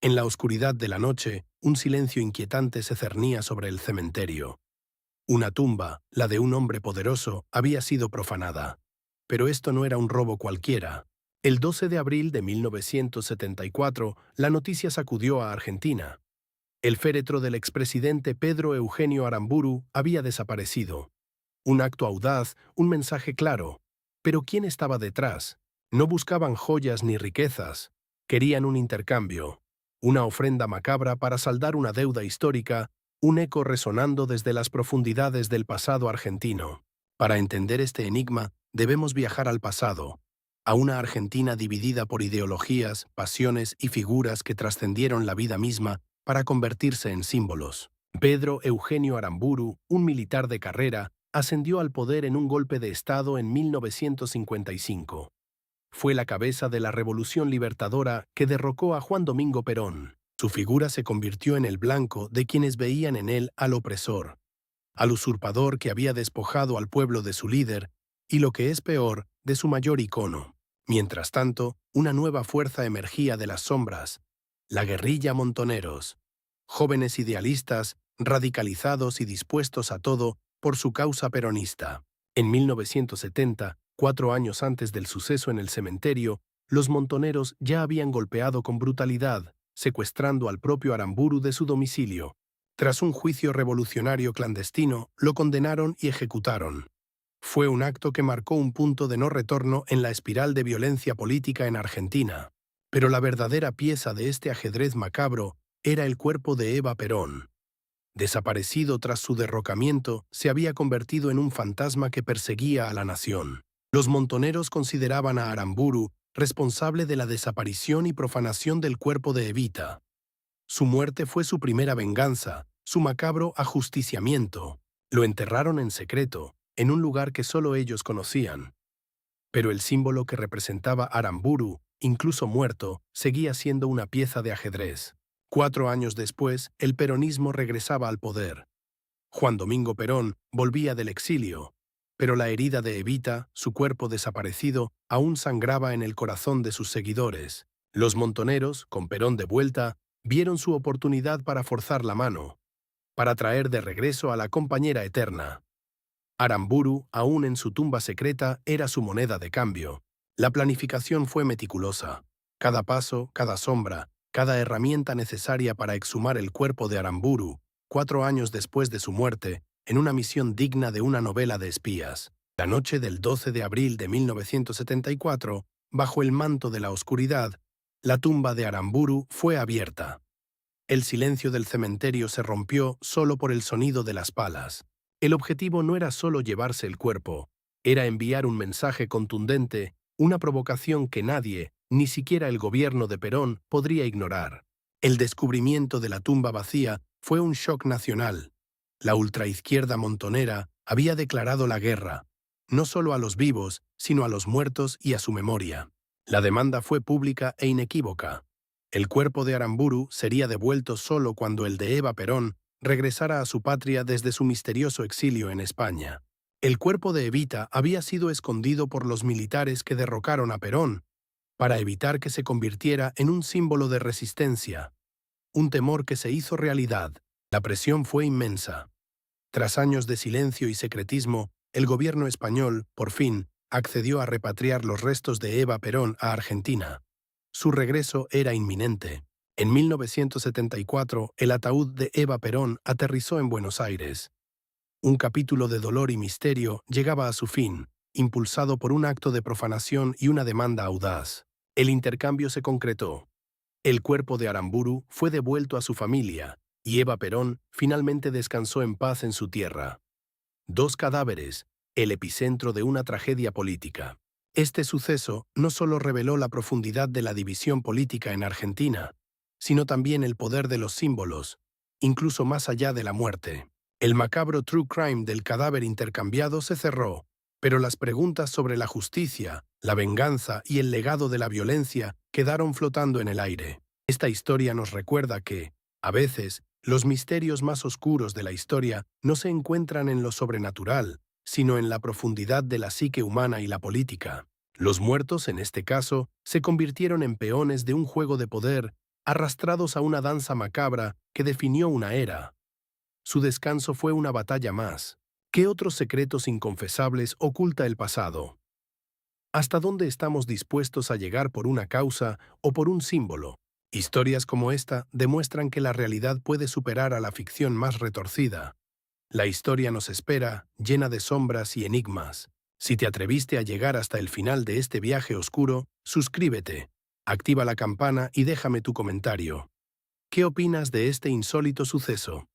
En la oscuridad de la noche, un silencio inquietante se cernía sobre el cementerio. Una tumba, la de un hombre poderoso, había sido profanada. Pero esto no era un robo cualquiera. El 12 de abril de 1974, la noticia sacudió a Argentina. El féretro del expresidente Pedro Eugenio Aramburu había desaparecido. Un acto audaz, un mensaje claro. Pero ¿quién estaba detrás? No buscaban joyas ni riquezas. Querían un intercambio. Una ofrenda macabra para saldar una deuda histórica, un eco resonando desde las profundidades del pasado argentino. Para entender este enigma, debemos viajar al pasado, a una Argentina dividida por ideologías, pasiones y figuras que trascendieron la vida misma para convertirse en símbolos. Pedro Eugenio Aramburu, un militar de carrera, ascendió al poder en un golpe de Estado en 1955. Fue la cabeza de la Revolución Libertadora que derrocó a Juan Domingo Perón. Su figura se convirtió en el blanco de quienes veían en él al opresor, al usurpador que había despojado al pueblo de su líder y, lo que es peor, de su mayor icono. Mientras tanto, una nueva fuerza emergía de las sombras, la guerrilla Montoneros. Jóvenes idealistas, radicalizados y dispuestos a todo por su causa peronista. En 1970, 4 años antes del suceso en el cementerio, los montoneros ya habían golpeado con brutalidad, secuestrando al propio Aramburu de su domicilio. Tras un juicio revolucionario clandestino, lo condenaron y ejecutaron. Fue un acto que marcó un punto de no retorno en la espiral de violencia política en Argentina. Pero la verdadera pieza de este ajedrez macabro era el cuerpo de Eva Perón. Desaparecido tras su derrocamiento, se había convertido en un fantasma que perseguía a la nación. Los montoneros consideraban a Aramburu responsable de la desaparición y profanación del cuerpo de Evita. Su muerte fue su primera venganza, su macabro ajusticiamiento. Lo enterraron en secreto, en un lugar que solo ellos conocían. Pero el símbolo que representaba Aramburu, incluso muerto, seguía siendo una pieza de ajedrez. 4 años después, el peronismo regresaba al poder. Juan Domingo Perón volvía del exilio, pero la herida de Evita, su cuerpo desaparecido, aún sangraba en el corazón de sus seguidores. Los montoneros, con Perón de vuelta, vieron su oportunidad para forzar la mano, para traer de regreso a la compañera eterna. Aramburu, aún en su tumba secreta, era su moneda de cambio. La planificación fue meticulosa. Cada paso, cada sombra, cada herramienta necesaria para exhumar el cuerpo de Aramburu, 4 años después de su muerte, en una misión digna de una novela de espías. La noche del 12 de abril de 1974, bajo el manto de la oscuridad, la tumba de Aramburu fue abierta. El silencio del cementerio se rompió solo por el sonido de las palas. El objetivo no era solo llevarse el cuerpo, era enviar un mensaje contundente, una provocación que nadie, ni siquiera el gobierno de Perón, podría ignorar. El descubrimiento de la tumba vacía fue un shock nacional. La ultraizquierda montonera había declarado la guerra, no solo a los vivos, sino a los muertos y a su memoria. La demanda fue pública e inequívoca. El cuerpo de Aramburu sería devuelto solo cuando el de Eva Perón regresara a su patria desde su misterioso exilio en España. El cuerpo de Evita había sido escondido por los militares que derrocaron a Perón, para evitar que se convirtiera en un símbolo de resistencia. Un temor que se hizo realidad. La presión fue inmensa. Tras años de silencio y secretismo, el gobierno español, por fin, accedió a repatriar los restos de Eva Perón a Argentina. Su regreso era inminente. En 1974, el ataúd de Eva Perón aterrizó en Buenos Aires. Un capítulo de dolor y misterio llegaba a su fin, impulsado por un acto de profanación y una demanda audaz. El intercambio se concretó. El cuerpo de Aramburu fue devuelto a su familia, y Eva Perón finalmente descansó en paz en su tierra. Dos cadáveres, el epicentro de una tragedia política. Este suceso no solo reveló la profundidad de la división política en Argentina, sino también el poder de los símbolos, incluso más allá de la muerte. El macabro true crime del cadáver intercambiado se cerró, pero las preguntas sobre la justicia, la venganza y el legado de la violencia quedaron flotando en el aire. Esta historia nos recuerda que, a veces, los misterios más oscuros de la historia no se encuentran en lo sobrenatural, sino en la profundidad de la psique humana y la política. Los muertos, en este caso, se convirtieron en peones de un juego de poder arrastrados a una danza macabra que definió una era. Su descanso fue una batalla más. ¿Qué otros secretos inconfesables oculta el pasado? ¿Hasta dónde estamos dispuestos a llegar por una causa o por un símbolo? Historias como esta demuestran que la realidad puede superar a la ficción más retorcida. La historia nos espera, llena de sombras y enigmas. Si te atreviste a llegar hasta el final de este viaje oscuro, suscríbete, activa la campana y déjame tu comentario. ¿Qué opinas de este insólito suceso?